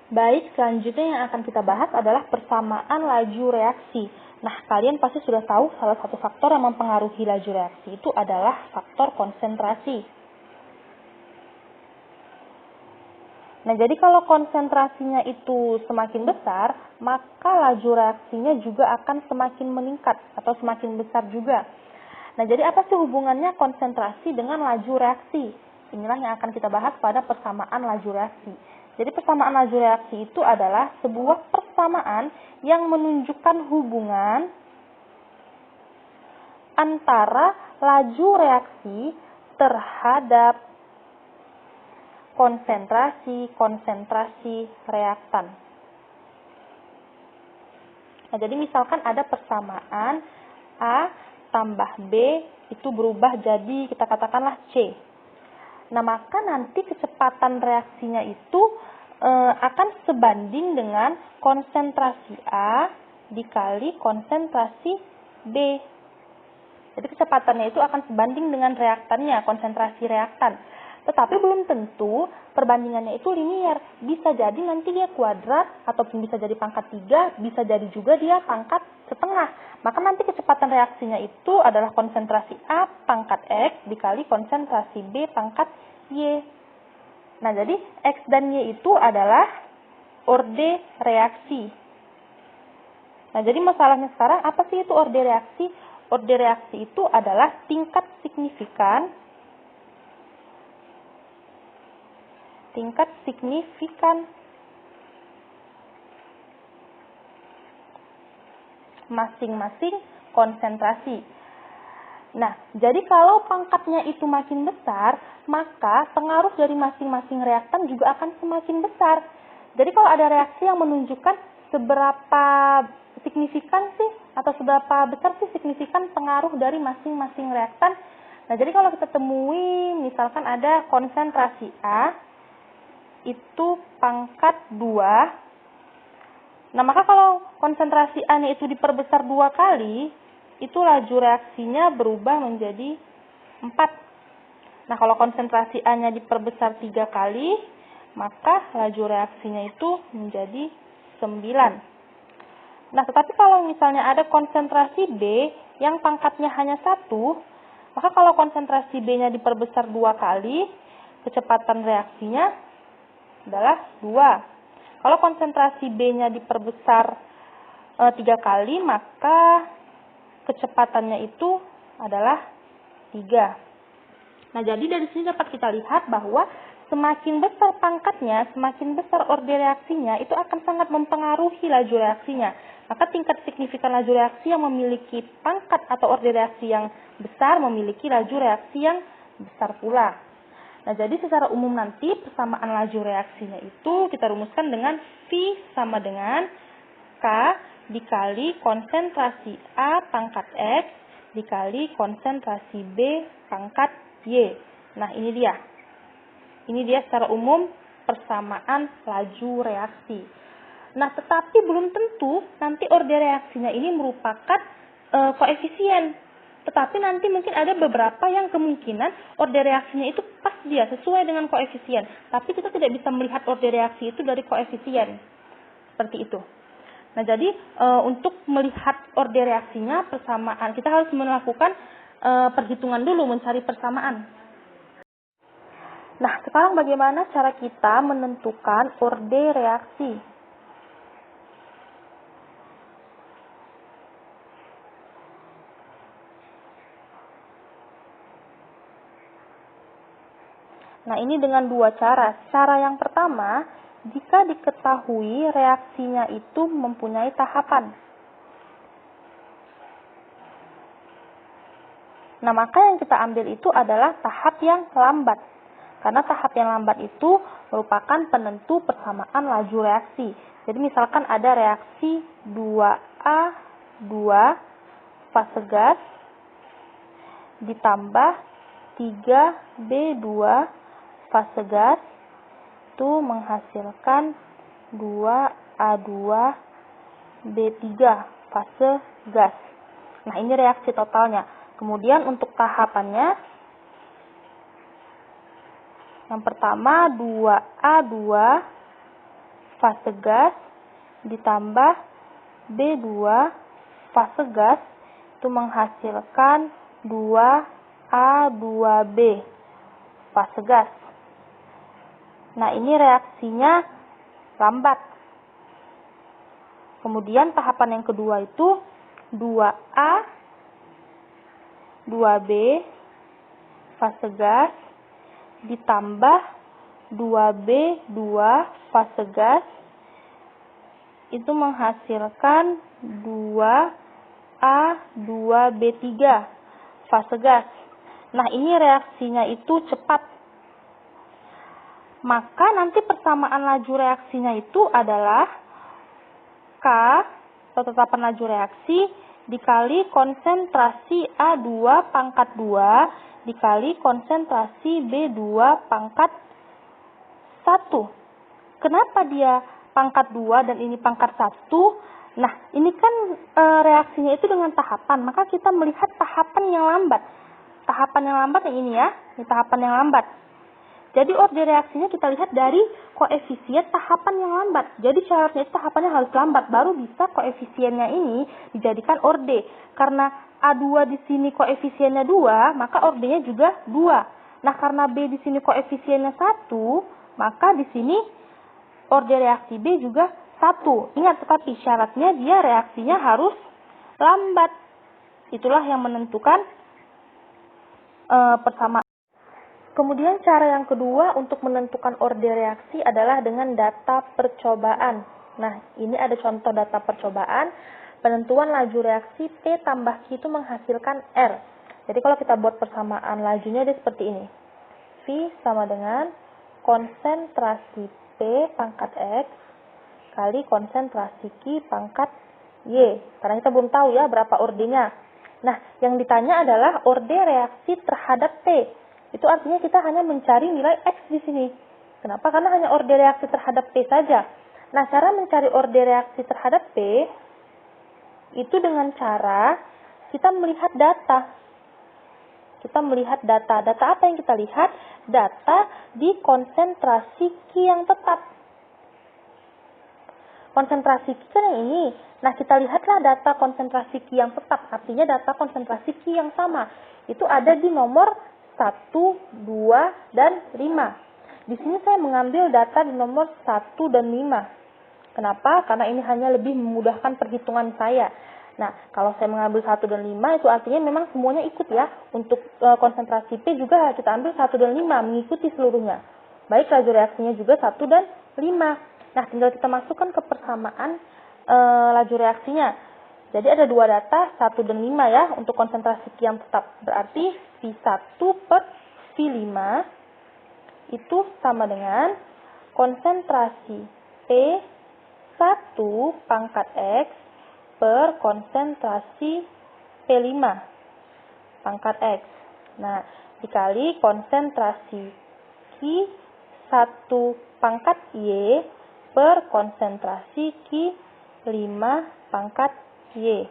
Baik, selanjutnya yang akan kita bahas adalah persamaan laju reaksi. Nah, kalian pasti sudah tahu salah satu faktor yang mempengaruhi laju reaksi itu adalah faktor konsentrasi. Nah, jadi kalau konsentrasinya itu semakin besar, maka laju reaksinya juga akan semakin meningkat atau semakin besar juga. Nah, jadi apa sih hubungannya konsentrasi dengan laju reaksi? Inilah yang akan kita bahas pada persamaan laju reaksi. Jadi persamaan laju reaksi itu adalah sebuah persamaan yang menunjukkan hubungan antara laju reaksi terhadap konsentrasi reaktan. Nah, jadi misalkan ada persamaan A tambah B itu berubah jadi kita katakanlah C. Nah, maka nanti kecepatan reaksinya itu akan sebanding dengan konsentrasi A dikali konsentrasi B. Jadi kecepatannya itu akan sebanding dengan reaktannya, konsentrasi reaktan. Tetapi belum tentu perbandingannya itu linier. Bisa jadi nanti dia kuadrat, ataupun bisa jadi pangkat 3, bisa jadi juga dia pangkat setengah. Maka nanti kecepatan reaksinya itu adalah konsentrasi A pangkat X dikali konsentrasi B pangkat Y. Nah, jadi X dan Y itu adalah orde reaksi. Nah, jadi masalahnya sekarang apa sih itu orde reaksi? Orde reaksi itu adalah tingkat signifikan masing-masing konsentrasi. Nah, jadi kalau pangkatnya itu makin besar, maka pengaruh dari masing-masing reaktan juga akan semakin besar. Jadi kalau ada reaksi yang menunjukkan seberapa signifikan sih, atau seberapa besar sih signifikan pengaruh dari masing-masing reaktan. Nah, jadi kalau kita temui, misalkan ada konsentrasi A, itu pangkat 2. Nah, maka kalau konsentrasi A-nya itu diperbesar 2 kali, itu laju reaksinya berubah menjadi 4. Nah, kalau konsentrasi A-nya diperbesar 3 kali, maka laju reaksinya itu menjadi 9. Nah, tetapi kalau misalnya ada konsentrasi B yang pangkatnya hanya 1, maka kalau konsentrasi B-nya diperbesar 2 kali, kecepatan reaksinya adalah 2. Kalau konsentrasi B-nya diperbesar 3 kali, maka kecepatannya itu adalah 3. Nah, jadi dari sini dapat kita lihat bahwa semakin besar pangkatnya, semakin besar orde reaksinya, itu akan sangat mempengaruhi laju reaksinya. Maka tingkat signifikan laju reaksi yang memiliki pangkat atau orde reaksi yang besar memiliki laju reaksi yang besar pula. Nah, jadi secara umum nanti persamaan laju reaksinya itu kita rumuskan dengan V sama dengan K dikali konsentrasi A pangkat X dikali konsentrasi B pangkat Y. Nah, ini dia. Ini dia secara umum persamaan laju reaksi. Nah, tetapi belum tentu nanti orde reaksinya ini merupakan koefisien. Tetapi nanti mungkin ada beberapa yang kemungkinan orde reaksinya itu pas dia sesuai dengan koefisien. Tapi kita tidak bisa melihat orde reaksi itu dari koefisien. Seperti itu. Nah, jadi untuk melihat orde reaksinya persamaan, kita harus melakukan perhitungan dulu mencari persamaan. Nah, sekarang bagaimana cara kita menentukan orde reaksi? Nah, ini dengan dua cara. Cara yang pertama, jika diketahui reaksinya itu mempunyai tahapan. Nah, maka yang kita ambil itu adalah tahap yang lambat. Karena tahap yang lambat itu merupakan penentu persamaan laju reaksi. Jadi misalkan ada reaksi 2A2 fase gas ditambah 3B2 fase gas itu menghasilkan 2A2B3 fase gas. Nah, ini reaksi totalnya. Kemudian untuk tahapannya, yang pertama 2A2 fase gas ditambah B2 fase gas itu menghasilkan 2A2B fase gas. Nah, ini reaksinya lambat. Kemudian tahapan yang kedua itu 2A 2B fase gas ditambah 2B2 fase gas itu menghasilkan 2A2B3 fase gas. Nah, ini reaksinya itu cepat. Maka nanti persamaan laju reaksinya itu adalah K atau tetapan laju reaksi dikali konsentrasi A2 pangkat 2 dikali konsentrasi B2 pangkat 1. Kenapa dia pangkat 2 dan ini pangkat 1? Nah, ini kan reaksinya itu dengan tahapan, maka kita melihat tahapan yang lambat. Tahapan yang lambat yang ini ya, ini tahapan yang lambat. Jadi orde reaksinya kita lihat dari koefisien tahapan yang lambat. Jadi syaratnya itu tahapannya harus lambat, baru bisa koefisiennya ini dijadikan orde. Karena A2 di sini koefisiennya 2, maka ordenya juga 2. Nah, karena B di sini koefisiennya 1, maka di sini orde reaksi B juga 1. Ingat, tetapi syaratnya dia reaksinya harus lambat. Itulah yang menentukan persamaan. Kemudian cara yang kedua untuk menentukan orde reaksi adalah dengan data percobaan. Nah, ini ada contoh data percobaan. Penentuan laju reaksi T tambah Q itu menghasilkan R. Jadi kalau kita buat persamaan lajunya dia seperti ini. V sama dengan konsentrasi P pangkat X kali konsentrasi Q pangkat Y. Karena kita belum tahu ya berapa ordenya. Nah, yang ditanya adalah orde reaksi terhadap T. Itu artinya kita hanya mencari nilai X di sini. Kenapa? Karena hanya orde reaksi terhadap P saja. Nah, cara mencari orde reaksi terhadap P itu dengan cara kita melihat data. Kita melihat data. Data apa yang kita lihat? Data di konsentrasi Q yang tetap. Konsentrasi Q kan yang ini. Nah, kita lihatlah data konsentrasi Q yang tetap. Artinya data konsentrasi Q yang sama. Itu ada di nomor 1, 2, dan 5. Di sini saya mengambil data di nomor 1 dan 5. Kenapa? Karena ini hanya lebih memudahkan perhitungan saya. Nah, kalau saya mengambil 1 dan 5, itu artinya memang semuanya ikut ya. Untuk konsentrasi P juga kita ambil 1 dan 5, mengikuti seluruhnya. Baik, laju reaksinya juga 1 dan 5. Nah, tinggal kita masukkan ke persamaan laju reaksinya. Jadi ada dua data, 1 dan 5 ya, untuk konsentrasi Q yang tetap. Berarti V1 per V5 itu sama dengan konsentrasi P1 pangkat X per konsentrasi P5 pangkat X. Nah, dikali konsentrasi Q1 pangkat Y per konsentrasi Q5 pangkat Y.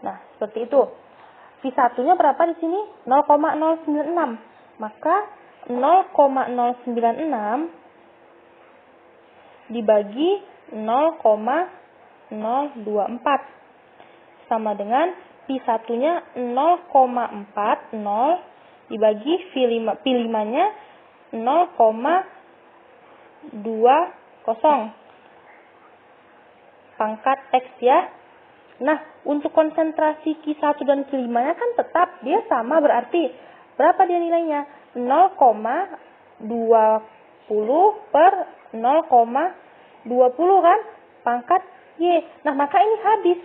Nah, seperti itu. V1-nya berapa di sini? 0,096. Maka 0,096 dibagi 0,024 sama dengan V1-nya 0,40 dibagi P5-nya 0,20 pangkat X ya. Nah, untuk konsentrasi Q1 dan Q5-nya kan tetap, dia sama berarti berapa dia nilainya? 0,20 per 0,20 kan? Pangkat Y. Nah, maka ini habis.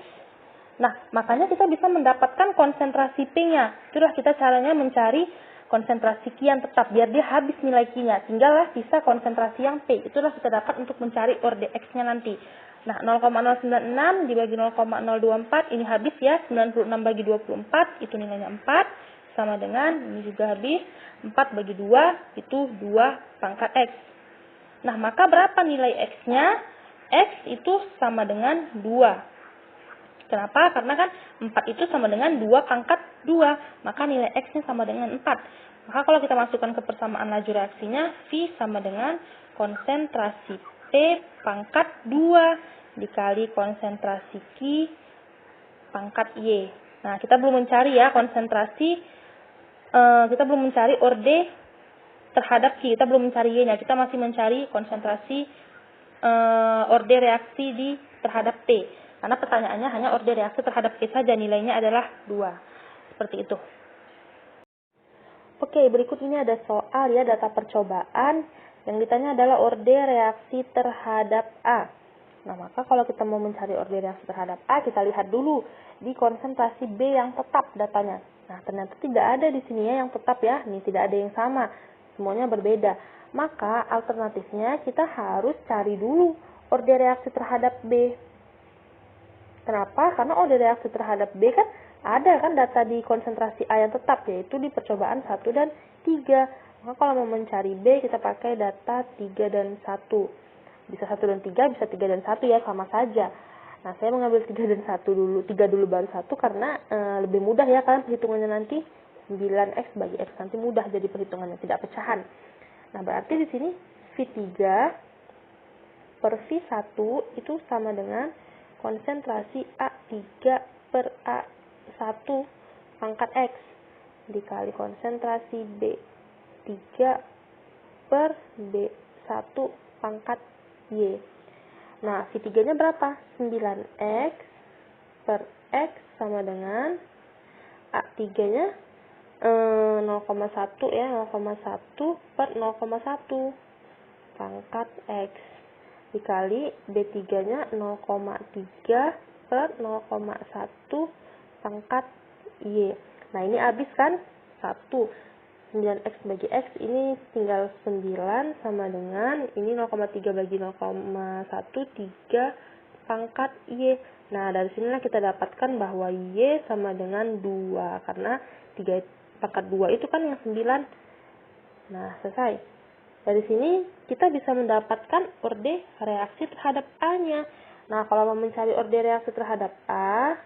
Nah, makanya kita bisa mendapatkan konsentrasi P-nya. Itulah kita caranya mencari konsentrasi Q yang tetap, biar dia habis nilai Q-nya. Tinggallah sisa konsentrasi yang P. Itulah kita dapat untuk mencari orde X-nya nanti. Nah, 0,096 dibagi 0,024, ini habis ya, 96 bagi 24, itu nilainya 4, sama dengan, ini juga habis, 4 bagi 2, itu 2 pangkat X. Nah, maka berapa nilai X-nya? X itu sama dengan 2. Kenapa? Karena kan 4 itu sama dengan 2 pangkat 2, maka nilai X-nya sama dengan 4. Maka kalau kita masukkan ke persamaan laju reaksinya, V sama dengan konsentrasi P pangkat 2 dikali konsentrasi Q pangkat Y. Nah, kita belum mencari ya konsentrasi, kita belum mencari orde terhadap Q, kita belum mencari Y-nya, kita masih mencari konsentrasi orde reaksi terhadap T. Karena pertanyaannya hanya orde reaksi terhadap T saja, nilainya adalah 2. Seperti itu. Oke, berikut ini ada soal ya, data percobaan. Yang ditanya adalah orde reaksi terhadap A. Nah, maka kalau kita mau mencari orde reaksi terhadap A, kita lihat dulu di konsentrasi B yang tetap datanya. Nah, ternyata tidak ada di sini ya yang tetap ya. Nih, tidak ada yang sama. Semuanya berbeda. Maka alternatifnya kita harus cari dulu orde reaksi terhadap B. Kenapa? Karena orde reaksi terhadap B kan ada kan data di konsentrasi A yang tetap, yaitu di percobaan 1 dan 3. Maka kalau mau mencari B, kita pakai data 3 dan 1. Bisa 1 dan 3, bisa 3 dan 1 ya, sama saja. Nah, saya mengambil 3 dan 1 dulu, 3 dulu baru 1 karena lebih mudah ya kalian perhitungannya nanti. 9X bagi X nanti mudah jadi perhitungannya, tidak pecahan. Nah, berarti di sini V3 per V1 itu sama dengan konsentrasi A3 per A1 pangkat X dikali konsentrasi B3 per B1 pangkat Y. Nah, V3-nya berapa? 9X per X sama dengan A3-nya 0,1 ya, 0,1 per 0,1 pangkat X dikali B3-nya 0,3 per 0,1 pangkat Y. Nah, ini habis kan? 1. 9X bagi X ini tinggal 9 sama dengan ini 0,3 bagi 0,1, 3 pangkat Y. Nah, dari sinilah kita dapatkan bahwa Y sama dengan 2. Karena 3 pangkat 2 itu kan yang 9. Nah, selesai. Dari sini kita bisa mendapatkan orde reaksi terhadap A-nya. Nah, kalau mau mencari orde reaksi terhadap A,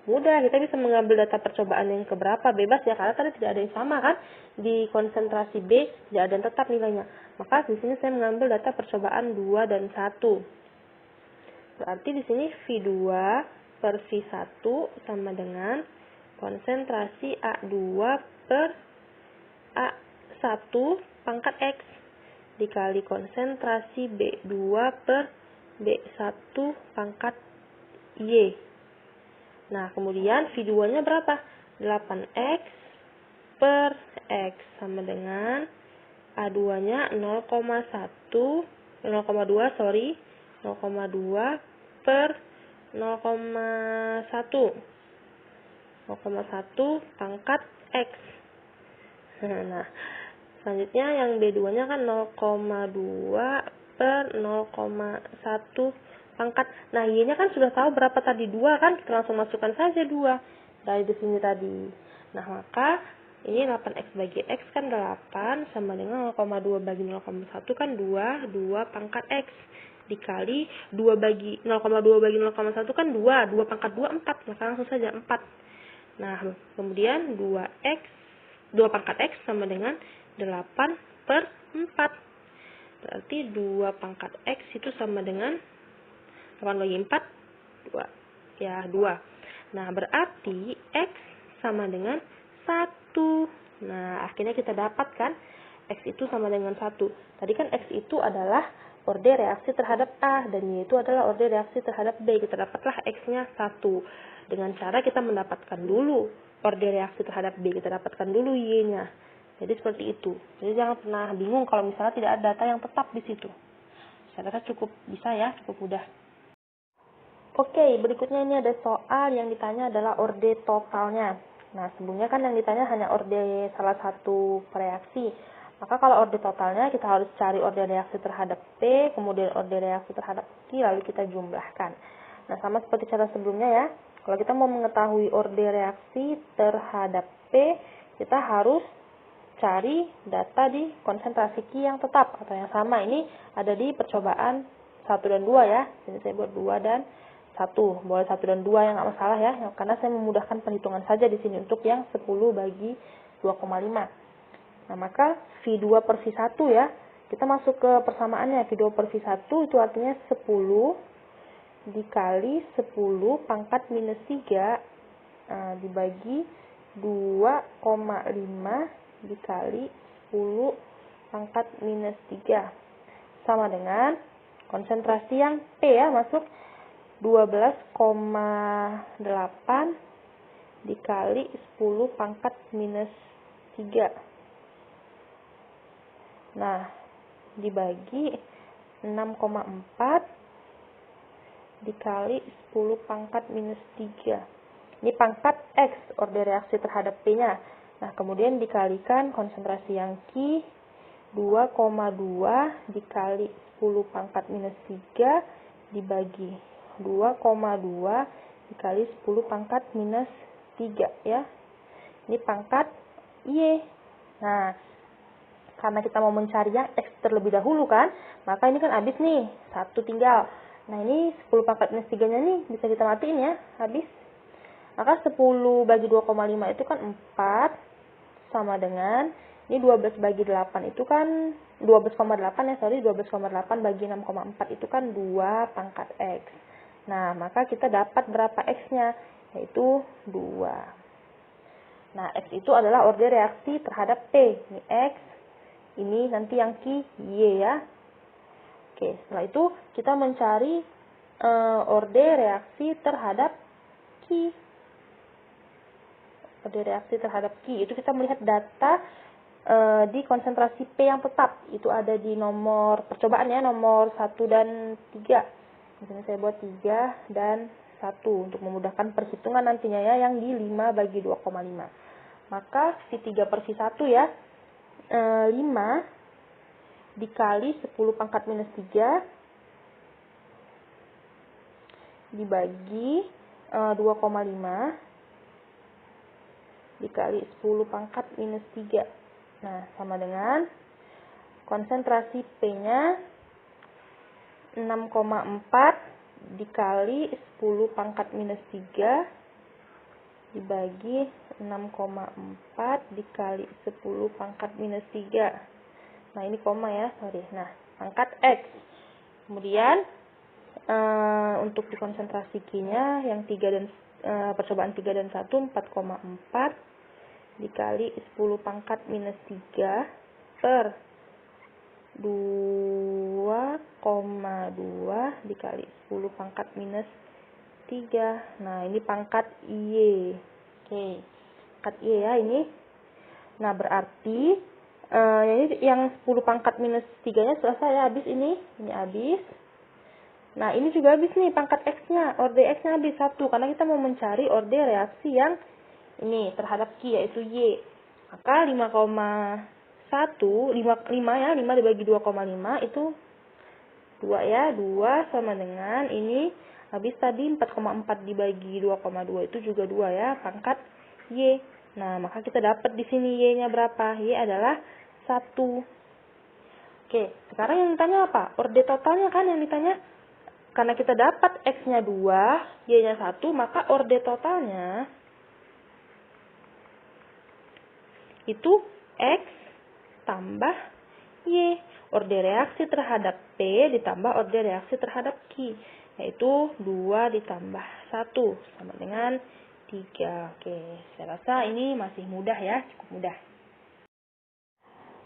mudah, kita bisa mengambil data percobaan yang keberapa, bebas ya, karena tadi tidak ada yang sama kan, di konsentrasi B tidak ada yang tetap nilainya. Maka di sini saya mengambil data percobaan 2 dan 1. Berarti di sini V2 per V1 sama dengan konsentrasi A2 per A1 pangkat X dikali konsentrasi B2 per B1 pangkat Y. Nah, kemudian V2-nya berapa? 8X per X sama dengan A2-nya 0,2 per 0,1 pangkat X. Nah, selanjutnya yang B2-nya kan 0,2 per 0,1 pangkat. Nah, Y-nya kan sudah tahu berapa tadi, 2 kan? Kita langsung masukkan saja 2 dari di sini tadi. Nah, maka ini 8X bagi X kan 8 sama dengan 0,2 bagi 0,1 kan 2 pangkat X dikali 2 bagi 0,2 bagi 0,1 kan 2 pangkat 2 4. Maka langsung saja 4. Nah, kemudian 2 pangkat X sama dengan 8 per 4. Berarti 2 pangkat X itu sama dengan 8 bagi 4, 2. Ya, 2. Nah, berarti X sama dengan 1. Nah, akhirnya kita dapatkan X itu sama dengan 1. Tadi kan X itu adalah orde reaksi terhadap A, dan Y itu adalah orde reaksi terhadap B. Kita dapatlah X-nya 1. Dengan cara kita mendapatkan dulu orde reaksi terhadap B, kita dapatkan dulu Y-nya. Jadi seperti itu. Jadi jangan pernah bingung kalau misalnya tidak ada data yang tetap di situ. Saya rasa cukup bisa ya, cukup mudah. Oke, berikutnya ini ada soal yang ditanya adalah orde totalnya. Nah, sebelumnya kan yang ditanya hanya orde salah satu reaksi. Maka kalau orde totalnya kita harus cari orde reaksi terhadap P, kemudian orde reaksi terhadap Q, lalu kita jumlahkan. Nah, sama seperti cara sebelumnya ya. Kalau kita mau mengetahui orde reaksi terhadap P, kita harus cari data di konsentrasi Q yang tetap atau yang sama. Ini ada di percobaan 1 dan 2 ya. Jadi saya buat 2 dan 1. Boleh 1 dan 2 yang nggak masalah ya. Karena saya memudahkan perhitungan saja di sini untuk yang 10 bagi 2,5. Nah, maka V2 per V1 ya. kita masuk ke persamaannya. V2 per V1 itu artinya 10 dikali 10 pangkat minus 3 dibagi 2,5 dikali 10 pangkat minus 3. Sama dengan konsentrasi yang P ya, masuk 12,8 dikali 10 pangkat minus 3. Nah, dibagi 6,4 dikali 10 pangkat minus 3. Ini pangkat X, order reaksi terhadap P-nya. Nah, kemudian dikalikan konsentrasi yang Q, 2,2 dikali 10 pangkat minus 3 dibagi 2,2 dikali 10 pangkat minus 3 ya. Ini pangkat Y. Nah, karena kita mau mencari yang X terlebih dahulu kan, maka ini kan habis nih, 1 tinggal. Nah, ini 10 pangkat minus 3-nya nih bisa kita matiin ya, habis. Maka 10 bagi 2,5 itu kan 4, sama dengan, ini 12 bagi 8 itu kan, 12,8 ya, 12,8 bagi 6,4 itu kan 2 pangkat X. Nah, maka kita dapat berapa X-nya, yaitu 2. Nah, X itu adalah order reaksi terhadap P. Ini X, ini nanti yang Q, Y ya. Oke, setelah itu kita mencari order reaksi terhadap Q. Order reaksi terhadap Q itu kita melihat data di konsentrasi P yang tetap. Itu ada di nomor percobaan ya, nomor 1 dan 3. Di sini saya buat 3 dan 1 untuk memudahkan perhitungan nantinya ya, yang di 5 bagi 2,5. Maka V3 per V1 ya, 5 dikali 10 pangkat minus 3 dibagi 2,5 dikali 10 pangkat minus 3. Nah, sama dengan konsentrasi P-nya 6,4 dikali 10 pangkat minus 3 dibagi 6,4 dikali 10 pangkat minus 3. Nah, ini koma ya, sorry. Nah, pangkat X. Kemudian, untuk di konsentrasi Q-nya, yang 3 dan percobaan 3 dan 1, 4,4 dikali 10 pangkat minus 3 per 2,2 dikali 10 pangkat minus 3. Nah, ini pangkat Y. Oke, pangkat Y ya ini. Nah, berarti ini yang 10 pangkat minus 3-nya selesai ya, habis ini habis. Nah, ini juga habis nih pangkat X-nya, order X-nya habis 1, karena kita mau mencari order reaksi yang ini terhadap Q, yaitu Y. Maka 5,1, 5 ya, 5 dibagi 2,5 itu 2 ya, 2 sama dengan ini habis tadi 4,4 dibagi 2,2 itu juga 2 ya, pangkat Y. Nah, maka kita dapat di sini Y-nya berapa? Y adalah 1. Oke, sekarang yang ditanya apa? Order totalnya kan yang ditanya. Karena kita dapat X-nya 2, Y-nya 1, maka order totalnya itu X tambah Y. Order reaksi terhadap P ditambah order reaksi terhadap Q. Yaitu 2 ditambah 1 sama dengan 3. Oke, saya rasa ini masih mudah ya, cukup mudah.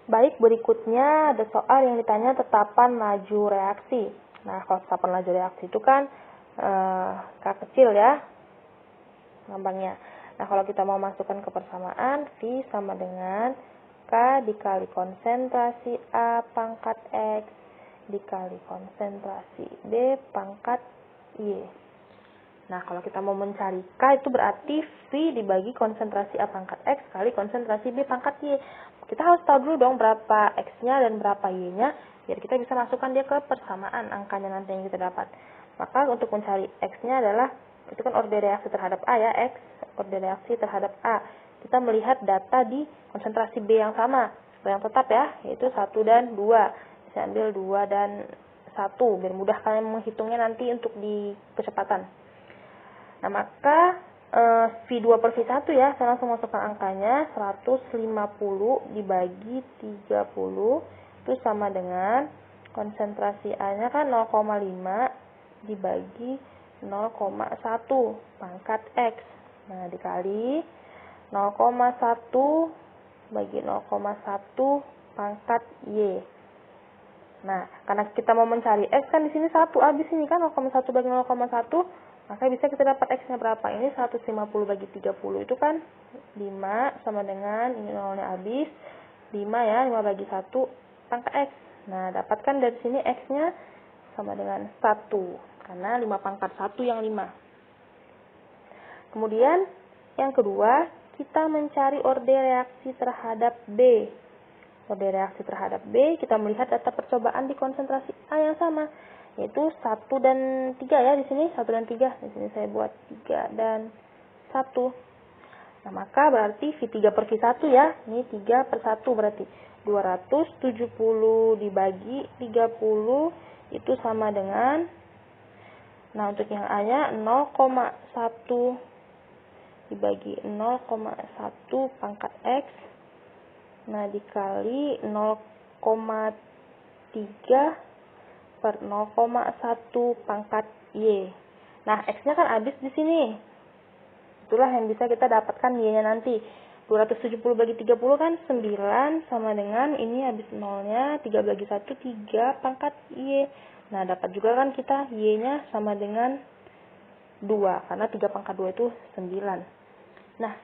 Baik, berikutnya ada soal yang ditanya tetapan laju reaksi. Nah, kalau tetapan laju reaksi itu kan K kecil ya, gampangnya. Nah, kalau kita mau masukkan ke persamaan, V sama dengan K dikali konsentrasi A pangkat X dikali konsentrasi B pangkat Y. Nah, kalau kita mau mencari K itu berarti V dibagi konsentrasi A pangkat X kali konsentrasi B pangkat Y. Kita harus tahu dulu dong berapa X-nya dan berapa Y-nya, biar kita bisa masukkan dia ke persamaan angkanya nanti yang kita dapat. Maka untuk mencari X-nya adalah, itu kan order reaksi terhadap A ya, X, order reaksi terhadap A. Kita melihat data di konsentrasi B yang sama, yang tetap ya, yaitu 1 dan 2. Bisa ambil 2 dan 1, biar mudah kalian menghitungnya nanti untuk di kecepatan. Nah, maka V2 per V1 ya, saya langsung masukkan angkanya 150 dibagi 30 itu sama dengan konsentrasi A-nya kan 0,5 dibagi 0,1 pangkat X. Nah, dikali 0,1 bagi 0,1 pangkat Y. Nah, karena kita mau mencari X kan di sini 1 habis ini kan 0,1 bagi 0,1, maka bisa kita dapat X-nya berapa? Ini 150 bagi 30 itu kan 5 sama dengan ini 0-nya habis 5 ya, 5 bagi 1 pangkat X. Nah, dapatkan dari sini X-nya sama dengan 1 karena 5 pangkat 1 yang 5. Kemudian yang kedua, kita mencari orde reaksi terhadap B. Orde reaksi terhadap B, kita melihat data percobaan di konsentrasi A yang sama, yaitu 1 dan 3 ya, di sini 1 dan 3. Di sini saya buat 3 dan 1. Nah, maka berarti V3 per V1 ya, ini 3 per 1 berarti 270 dibagi 30 itu sama dengan, nah untuk yang A-nya 0,1 dibagi 0,1 pangkat X, nah dikali 0,3 per 0,1 pangkat Y. Nah, X-nya kan habis di sini. Itulah yang bisa kita dapatkan Y-nya nanti. 270 bagi 30 kan 9 sama dengan ini habis 0-nya 3 bagi 1 3 pangkat Y. Nah, dapat juga kan kita Y-nya sama dengan 2 karena 3 pangkat 2 itu 9. Nah,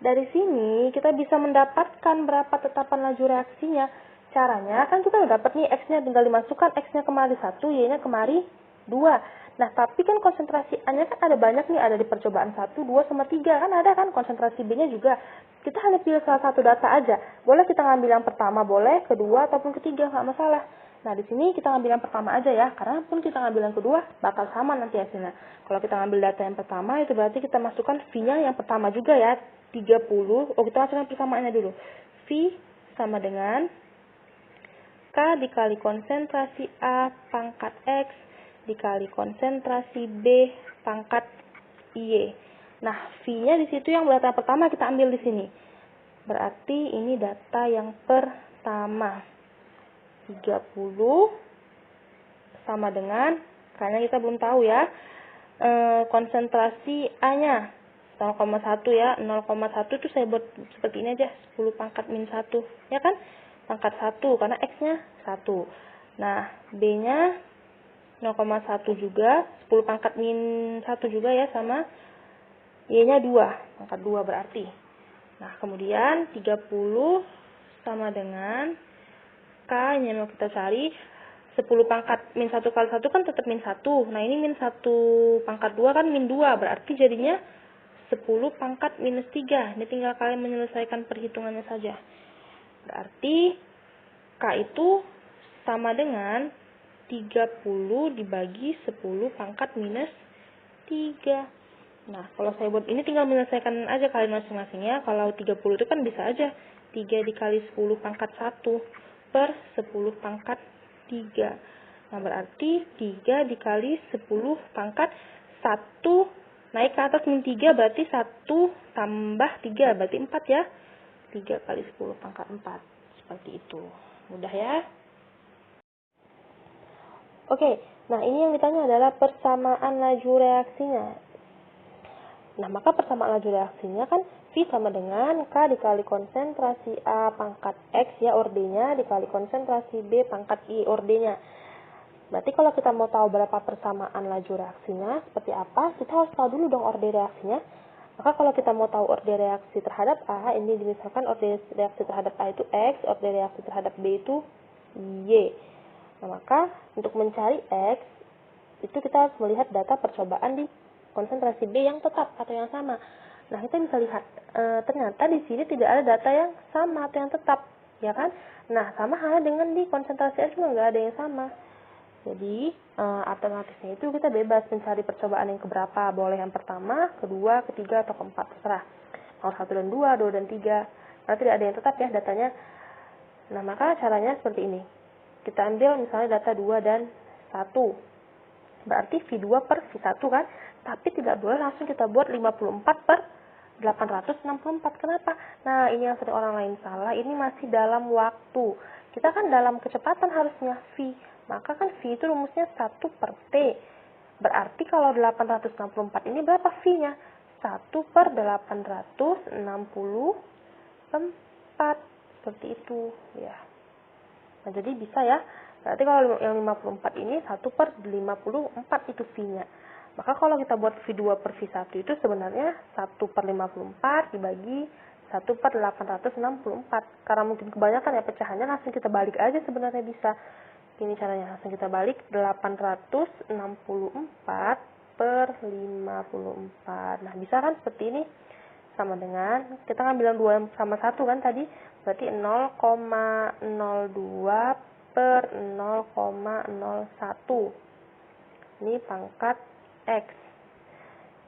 dari sini kita bisa mendapatkan berapa tetapan laju reaksinya. Caranya kan kita udah dapat nih X-nya, tinggal dimasukkan X-nya kemari 1, Y-nya kemari 2. Nah, tapi kan konsentrasi A-nya kan ada banyak nih, ada di percobaan 1, 2, sama 3. Kan ada kan konsentrasi B-nya juga. Kita hanya pilih salah satu data aja. Boleh kita ngambil yang pertama, boleh, kedua, ataupun ketiga, nggak masalah. Nah, di sini kita ngambil yang pertama aja ya, karena pun kita ngambil yang kedua, bakal sama nanti hasilnya. Kalau kita ngambil data yang pertama, itu berarti kita masukkan V-nya yang pertama juga ya, 30. Oh, kita masukkan persamaannya dulu. V sama dengan K dikali konsentrasi A pangkat X dikali konsentrasi B pangkat Y. Nah, V-nya di situ yang data pertama kita ambil di sini. Berarti ini data yang pertama. 30 sama dengan, karena kita belum tahu ya, konsentrasi A-nya 0,1 ya. 0,1 itu saya buat seperti ini aja, 10 pangkat min 1. Ya kan? Pangkat 1, karena X-nya 1. Nah, B-nya 0,1 juga, 10 pangkat min 1 juga ya, sama Y-nya 2, pangkat 2 berarti. Nah, kemudian 30 sama dengan K yang mau kita cari, 10 pangkat min 1 kali 1 kan tetap min 1. Nah, ini min 1 pangkat 2 kan min 2, berarti jadinya 10 pangkat minus 3. Ini tinggal kalian menyelesaikan perhitungannya saja. Berarti K itu sama dengan 30 dibagi 10 pangkat minus 3. Nah, kalau saya buat ini tinggal menyelesaikan aja kalian masing-masing ya. Kalau 30 itu kan bisa aja 3 dikali 10 pangkat 1 per 10 pangkat 3. Nah, berarti 3 dikali 10 pangkat 1 naik ke atas min 3 berarti 1 tambah 3 berarti 4 ya. 3 kali 10 pangkat 4. Seperti itu. Mudah ya? Oke, nah ini yang ditanya adalah persamaan laju reaksinya. Nah, maka persamaan laju reaksinya kan V sama dengan K dikali konsentrasi A pangkat X ya ordenya dikali konsentrasi B pangkat Y ordenya. Berarti kalau kita mau tahu berapa persamaan laju reaksinya seperti apa, kita harus tahu dulu dong orde reaksinya. Maka kalau kita mau tahu orde reaksi terhadap A, ini misalkan orde reaksi terhadap A itu X, orde reaksi terhadap B itu Y. Nah, maka untuk mencari X, itu kita harus melihat data percobaan di konsentrasi B yang tetap atau yang sama. Nah, kita bisa lihat, ternyata di sini tidak ada data yang sama atau yang tetap, ya kan? Nah, sama halnya dengan di konsentrasi A juga nggak ada yang sama. Jadi, alternatifnya itu kita bebas mencari percobaan yang keberapa. Boleh yang pertama, kedua, ketiga, atau keempat, terserah. Nomor 1 dan 2, 2 dan 3. Karena tidak ada yang tetap ya datanya. Nah, maka caranya seperti ini. Kita ambil misalnya data 2 dan 1. Berarti V2 per V1 kan? Tapi tidak boleh langsung kita buat 54 per 864. Kenapa? Nah, ini yang sering orang lain salah. Ini masih dalam waktu. Kita kan dalam kecepatan harusnya V. Maka kan V itu rumusnya 1/T. Berarti kalau 864 ini berapa V-nya? 1/864. Seperti itu. Ya. Nah, jadi bisa ya. Berarti kalau yang 54 ini 1/54 itu V-nya. Maka kalau kita buat V2 per V1 itu sebenarnya 1/54 dibagi 1/864. Karena mungkin kebanyakan ya pecahannya, langsung kita balik aja sebenarnya bisa. Ini caranya, langsung kita balik 864/54. Nah, bisa kan seperti ini? Sama dengan, kita kan bilang 2 sama 1 kan tadi, berarti 0,02/0,01. Ini pangkat X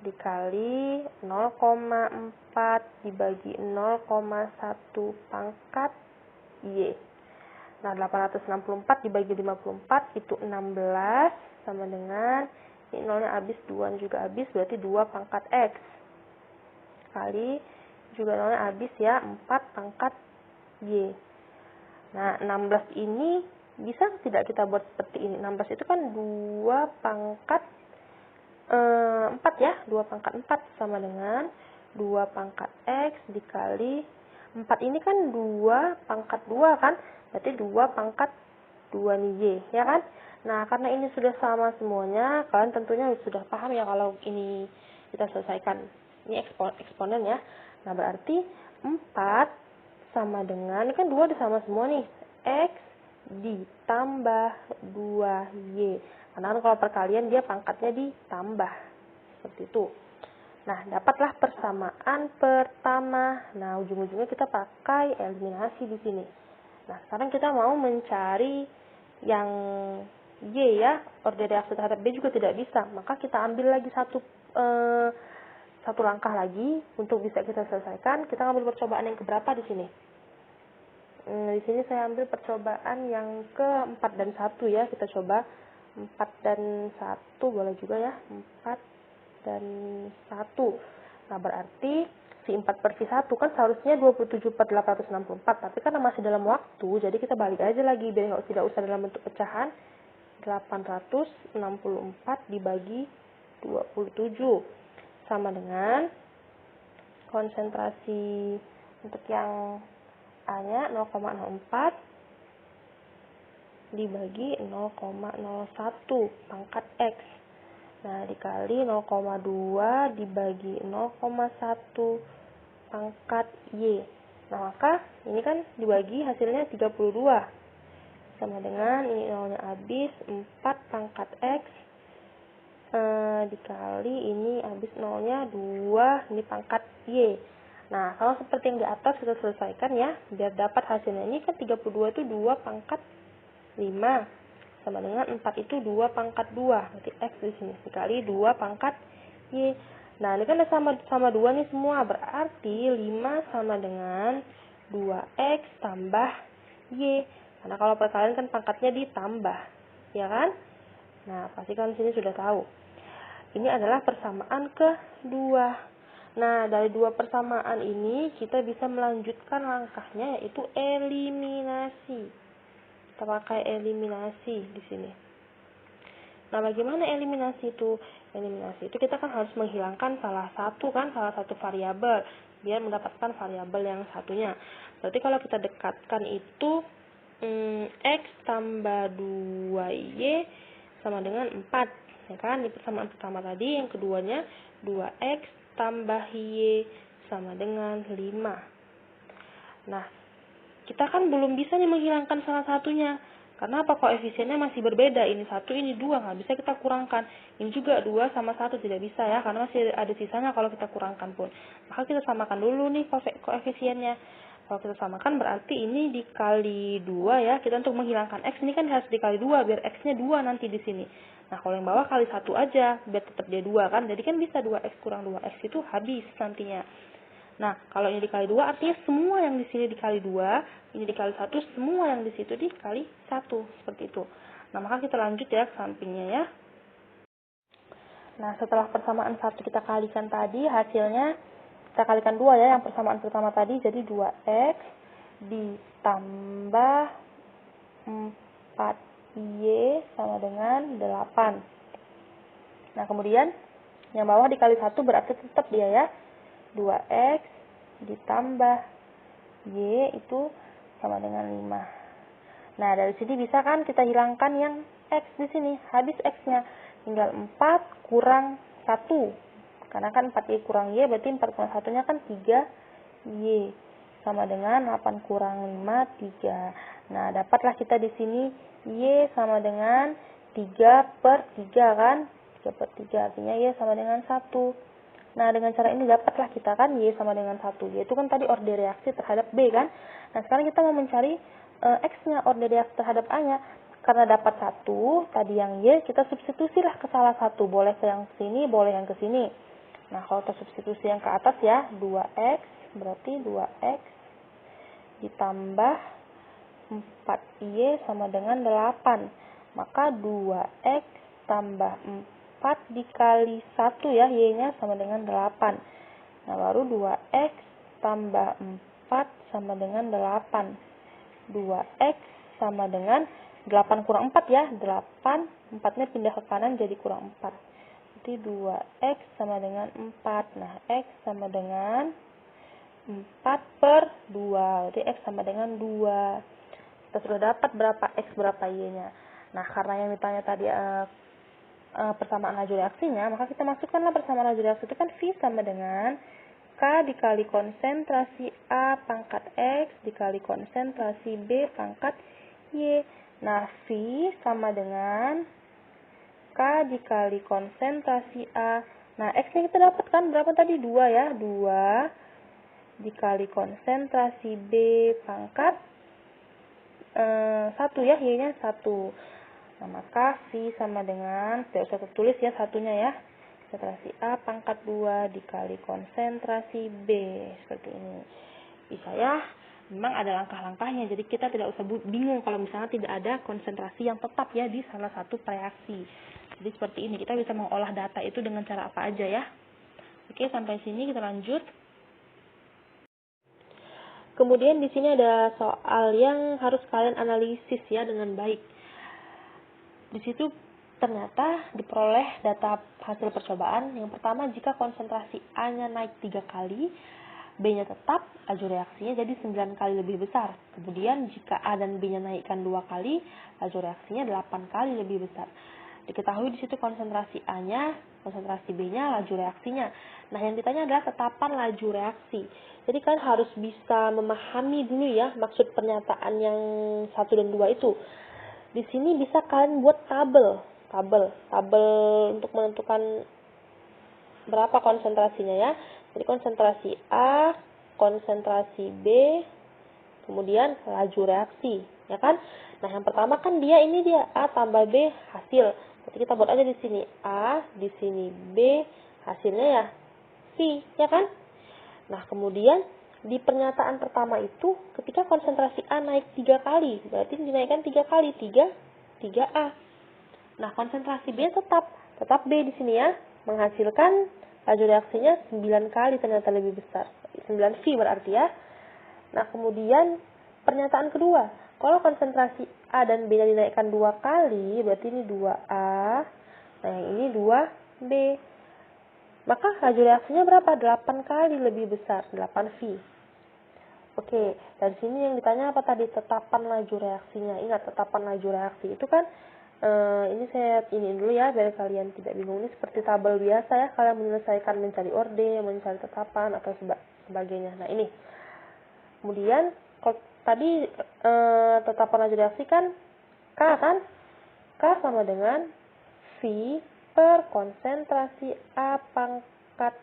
dikali 0,4 dibagi 0,1 pangkat Y. Nah, 864 dibagi 54 itu 16, sama dengan, ini nolnya habis, 2 juga habis, berarti 2 pangkat X. Kali, juga nolnya habis ya, 4 pangkat Y. Nah, 16 ini bisa tidak kita buat seperti ini? 16 itu kan 2 pangkat 4 ya, 2 pangkat 4 sama dengan 2 pangkat X dikali 4 ini kan 2 pangkat 2 kan? Berarti 2 pangkat 2 nih Y, ya kan? Nah, karena ini sudah sama semuanya, kalian tentunya sudah paham ya kalau ini kita selesaikan. Ini eksponen ya. Nah, berarti 4 sama dengan, ini kan 2 udah sama semua nih, X ditambah 2Y. Karena kalau perkalian dia pangkatnya ditambah. Seperti itu. Nah, dapatlah persamaan pertama. Nah, ujung-ujungnya kita pakai eliminasi di sini. Nah, sekarang kita mau mencari yang Y ya, order reaksi terhadap B juga tidak bisa. Maka kita ambil lagi satu langkah lagi untuk bisa kita selesaikan. Kita ambil percobaan yang keberapa di sini? Di sini saya ambil percobaan yang ke-4 dan 1 ya. Kita coba 4 dan 1 boleh juga ya. 4 dan 1. Nah, berarti V4/V1 kan seharusnya 27/864, tapi karena masih dalam waktu, jadi kita balik aja lagi, biar tidak usah dalam bentuk pecahan. 864 dibagi 27 sama dengan konsentrasi untuk yang A-nya 0,04 dibagi 0,01 pangkat X. Nah, dikali 0,2 dibagi 0,1 pangkat Y. Nah, maka ini kan dibagi hasilnya 32. Sama dengan, ini nolnya habis, 4 pangkat X. Dikali, ini habis nolnya 2, ini pangkat Y. Nah, kalau seperti yang di atas kita selesaikan ya, biar dapat hasilnya. Ini kan 32 itu 2 pangkat 5. Sama dengan 4 itu 2 pangkat 2. Berarti X di sini. Dikali 2 pangkat Y. Nah, ini kan sama 2 nih semua. Berarti 5 sama dengan 2X tambah Y. Karena kalau perkalian kan pangkatnya ditambah. Ya kan? Nah, pasti kalian sini sudah tahu. Ini adalah persamaan kedua. Nah, dari dua persamaan ini kita bisa melanjutkan langkahnya, yaitu eliminasi. Kita pakai eliminasi di sini. Nah, bagaimana eliminasi itu? Eliminasi itu kita kan harus menghilangkan salah satu variabel biar mendapatkan variabel yang satunya. Berarti kalau kita dekatkan itu X tambah 2Y sama dengan 4. Ya kan? Di persamaan pertama tadi, yang keduanya 2X tambah Y sama dengan 5. Nah, kita kan belum bisa nih menghilangkan salah satunya. Karena apa? Koefisiennya masih berbeda. Ini 1, ini 2. Nggak bisa kita kurangkan. Ini juga 2 sama 1 tidak bisa ya. Karena masih ada sisanya kalau kita kurangkan pun. Maka kita samakan dulu nih koefisiennya. Kalau kita samakan berarti ini dikali 2 ya. Kita untuk menghilangkan X ini kan harus dikali 2. Biar X-nya 2 nanti di sini. Nah, kalau yang bawah kali 1 aja. Biar tetap dia 2 kan. Jadi kan bisa 2X kurang 2X itu habis nantinya. Nah, kalau ini dikali 2 artinya semua yang di sini dikali 2, ini dikali 1, semua yang di situ dikali 1, seperti itu. Nah, maka kita lanjut ya ke sampingnya ya. Nah, setelah persamaan 1 kita kalikan tadi, hasilnya kita kalikan 2 ya, yang persamaan pertama tadi, jadi 2X ditambah 4Y sama dengan 8. Nah, kemudian yang bawah dikali 1 berarti tetap dia ya. 2X ditambah Y itu sama dengan 5. Nah, dari sini bisa kan kita hilangkan yang X di sini. Habis X-nya. Tinggal 4 kurang 1. Karena kan 4Y kurang Y berarti 4 kurang 1-nya kan 3Y. Sama dengan 8 kurang 5, 3. Nah, dapatlah kita di sini Y sama dengan 3/3 kan? 3/3 artinya Y sama dengan 1. Nah, dengan cara ini dapatlah kita kan Y sama dengan 1. Y itu kan tadi order reaksi terhadap B kan? Nah, sekarang kita mau mencari X-nya, order reaksi terhadap A-nya. Karena dapat 1, tadi yang Y, kita substitusilah ke salah satu. Boleh ke yang sini, boleh yang ke sini. Nah, kalau kita substitusi yang ke atas ya, 2X, berarti 2X ditambah 4Y sama dengan 8. Maka 2X tambah 4 dikali 1 ya, Y-nya sama dengan 8. Nah, baru 2X tambah 4 sama dengan 8. 2X sama dengan 8 kurang 4 ya, 8. 4-nya pindah ke kanan jadi kurang 4. Jadi 2X sama dengan 4. Nah, X sama dengan 4/2. Jadi X sama dengan 2. Kita sudah dapat berapa X, berapa Y-nya. Nah, karena yang ditanya tadi persamaan laju reaksinya, maka kita masukkanlah persamaan laju reaksi itu kan V sama dengan K dikali konsentrasi A pangkat X dikali konsentrasi B pangkat Y. Nah, V sama dengan K dikali konsentrasi A. Nah, X-nya kita dapat kan berapa tadi? 2 ya. 2 dikali konsentrasi B pangkat 1 ya. Y-nya 1. Nah, maka V sama dengan, tidak usah tertulis ya satunya ya. Konsentrasi A pangkat 2 dikali konsentrasi B. Seperti ini. Bisa ya. Memang ada langkah-langkahnya, jadi kita tidak usah bingung kalau misalnya tidak ada konsentrasi yang tetap ya di salah satu reaksi. Jadi seperti ini, kita bisa mengolah data itu dengan cara apa aja ya. Oke, sampai sini kita lanjut. Kemudian di sini ada soal yang harus kalian analisis ya dengan baik. Di situ ternyata diperoleh data hasil percobaan. Yang pertama, jika konsentrasi A-nya naik 3 kali, B-nya tetap, laju reaksinya jadi 9 kali lebih besar. Kemudian jika A dan B-nya naikkan 2 kali, laju reaksinya 8 kali lebih besar. Diketahui di situ konsentrasi A-nya, konsentrasi B-nya, laju reaksinya. Nah, yang ditanya adalah tetapan laju reaksi. Jadi kan harus bisa memahami dulu ya maksud pernyataan yang 1 dan 2 itu. Di sini bisa kalian buat tabel untuk menentukan berapa konsentrasinya ya. Jadi konsentrasi A, konsentrasi B, kemudian laju reaksi, ya kan? Nah, yang pertama kan dia A tambah B hasil. Jadi kita buat aja di sini A, di sini B, hasilnya ya V, ya kan? Nah, kemudian di pernyataan pertama itu ketika konsentrasi A naik 3 kali, berarti dinaikkan 3 kali, 3A. Nah, konsentrasi B tetap B di sini ya, menghasilkan laju reaksinya 9 kali ternyata lebih besar. 9V berarti ya. Nah, kemudian pernyataan kedua, kalau konsentrasi A dan B dinaikkan 2 kali, berarti ini 2A, nah yang ini 2B. Maka laju reaksinya berapa? 8 kali lebih besar, 8V. Oke, dari sini yang ditanya apa tadi? Tetapan laju reaksinya. Ingat, tetapan laju reaksi itu kan, ini saya ini dulu ya, biar kalian tidak bingung. Ini seperti tabel biasa ya, kalian menyelesaikan mencari orde, mencari tetapan, atau sebagainya. Nah, ini. Kemudian, kalau tadi tetapan laju reaksi kan, K kan? K sama dengan V per konsentrasi A pangkat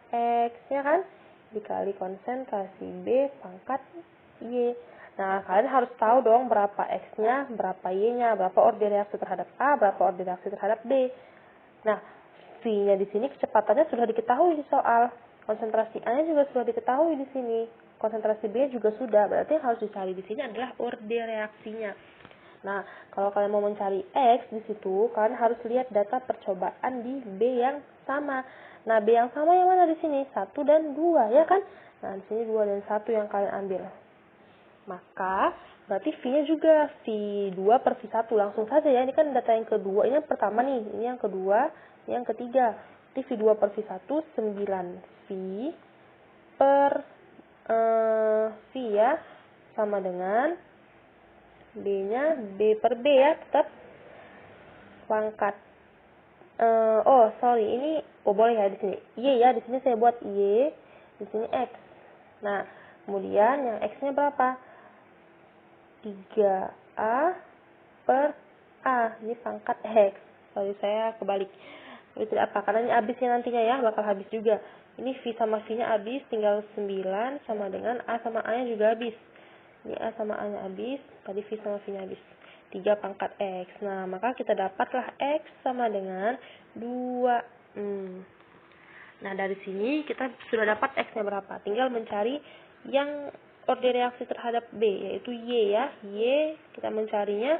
X, ya kan? Dikali konsentrasi B pangkat Y. Nah, kalian harus tahu dong berapa X-nya, berapa Y-nya, berapa order reaksi terhadap A, berapa order reaksi terhadap B. Nah, V-nya di sini kecepatannya sudah diketahui di soal. Konsentrasi A-nya juga sudah diketahui di sini. Konsentrasi B juga sudah. Berarti yang harus dicari di sini adalah order reaksinya. Nah, kalau kalian mau mencari X di situ, kalian harus lihat data percobaan di B yang sama. Nah, B yang sama yang mana di sini? 1 dan 2, ya kan? Nah, di sini 2 dan 1 yang kalian ambil. Maka berarti V-nya juga V2 per V1. Langsung saja ya, ini kan data yang kedua. Ini yang pertama nih, ini yang kedua, ini yang ketiga. Jadi V2 per V1 9 V per V ya, sama dengan B-nya B per B ya, tetap pangkat. Ini boleh ya di sini. Y ya, di sini saya buat Y, di sini X. Nah, kemudian yang X-nya berapa? 3A per A. Ini pangkat X. Sorry, saya kebalik. Tapi tidak apa, karena ini habisnya nantinya ya, bakal habis juga. Ini V sama V-nya habis, tinggal 9 sama dengan A sama A-nya juga habis. Ini A sama A-nya habis, tadi V sama V-nya habis. 3 pangkat X. Nah, maka kita dapatlah X sama dengan 2. Nah, dari sini kita sudah dapat X-nya berapa. Tinggal mencari yang order reaksi terhadap B, yaitu Y ya. Y, kita mencarinya,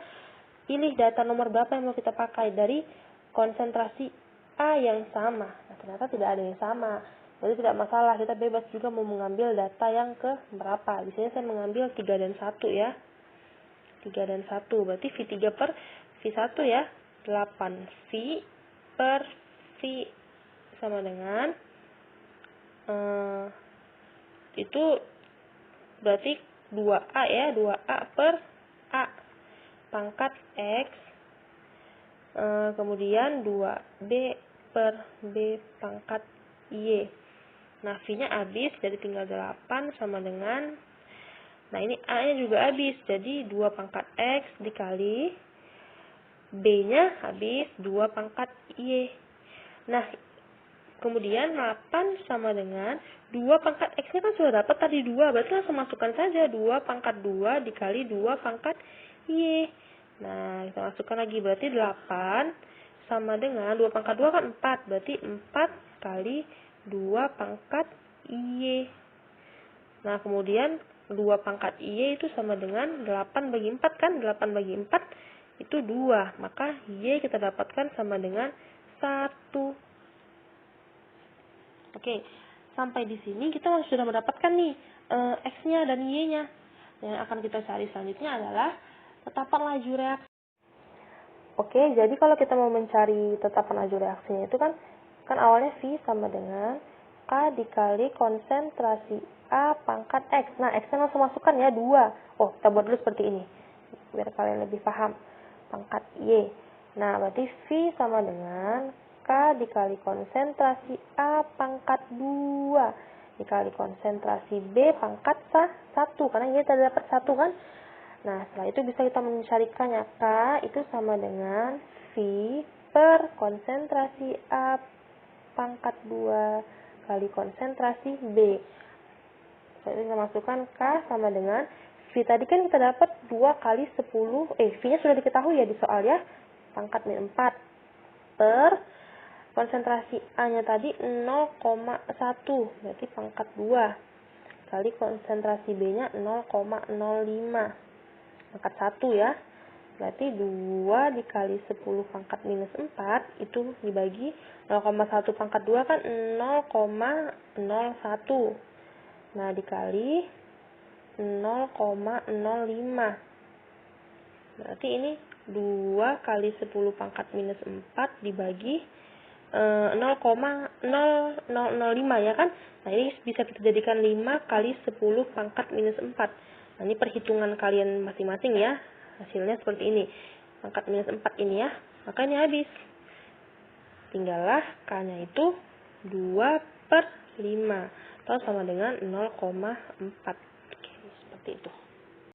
pilih data nomor berapa yang mau kita pakai dari konsentrasi A yang sama. Nah, ternyata tidak ada yang sama. Jadi tidak masalah, kita bebas juga mau mengambil data yang ke berapa. Di sini saya mengambil 3 dan 1 ya. 3 dan 1, berarti V3 per V1 ya. 8 V per V sama dengan itu berarti 2A ya, 2A per A pangkat X, kemudian 2B per B pangkat Y. Nah, V-nya habis, jadi tinggal 8 sama dengan, nah ini A-nya juga habis, jadi 2 pangkat X dikali B-nya habis 2 pangkat Y. Nah, kemudian 8 sama dengan 2 pangkat X-nya kan sudah dapat tadi 2, berarti langsung masukkan saja 2 pangkat 2 dikali 2 pangkat Y. Nah, kita masukkan lagi, berarti 8 sama dengan 2 pangkat 2 kan 4, berarti 4 kali 2 pangkat Y. Nah, kemudian 2 pangkat Y itu sama dengan 8 bagi 4 kan, 8 bagi 4 itu 2, maka Y kita dapatkan sama dengan 1. Oke, sampai di sini kita sudah mendapatkan nih X-nya dan Y-nya. Yang akan kita cari selanjutnya adalah tetapan laju reaksi. Oke, jadi kalau kita mau mencari tetapan laju reaksinya itu kan awalnya V sama dengan K dikali konsentrasi A pangkat X. Nah, X-nya langsung masukkan ya, 2. Oh, kita buat dulu seperti ini, biar kalian lebih paham. Pangkat Y. Nah, berarti V sama dengan K dikali konsentrasi A pangkat 2 dikali konsentrasi B pangkat 1. Karena Y tadi dapat 1 kan. Nah, setelah itu bisa kita mencarikannya. K itu sama dengan V per konsentrasi A pangkat 2 kali konsentrasi B. Jadi kita masukkan K sama dengan V tadi kan kita dapat 2 kali 10, V-nya sudah diketahui ya di soal ya, pangkat min 4 per konsentrasi A-nya tadi 0,1, berarti pangkat 2 kali konsentrasi B-nya 0,05, pangkat 1 ya, berarti 2 dikali 10 pangkat minus 4 itu dibagi 0,1 pangkat 2 kan 0,01, nah dikali 0,05, berarti ini 2 kali 10 pangkat minus 4 dibagi 0,0005 ya kan. Nah, ini bisa kita jadikan 5 kali 10 pangkat minus 4. Nah, ini perhitungan kalian masing-masing ya, hasilnya seperti ini, pangkat minus 4 ini ya, maka ini habis, tinggallah K-nya itu 2 per 5 atau sama dengan 0,4. Oke, seperti itu.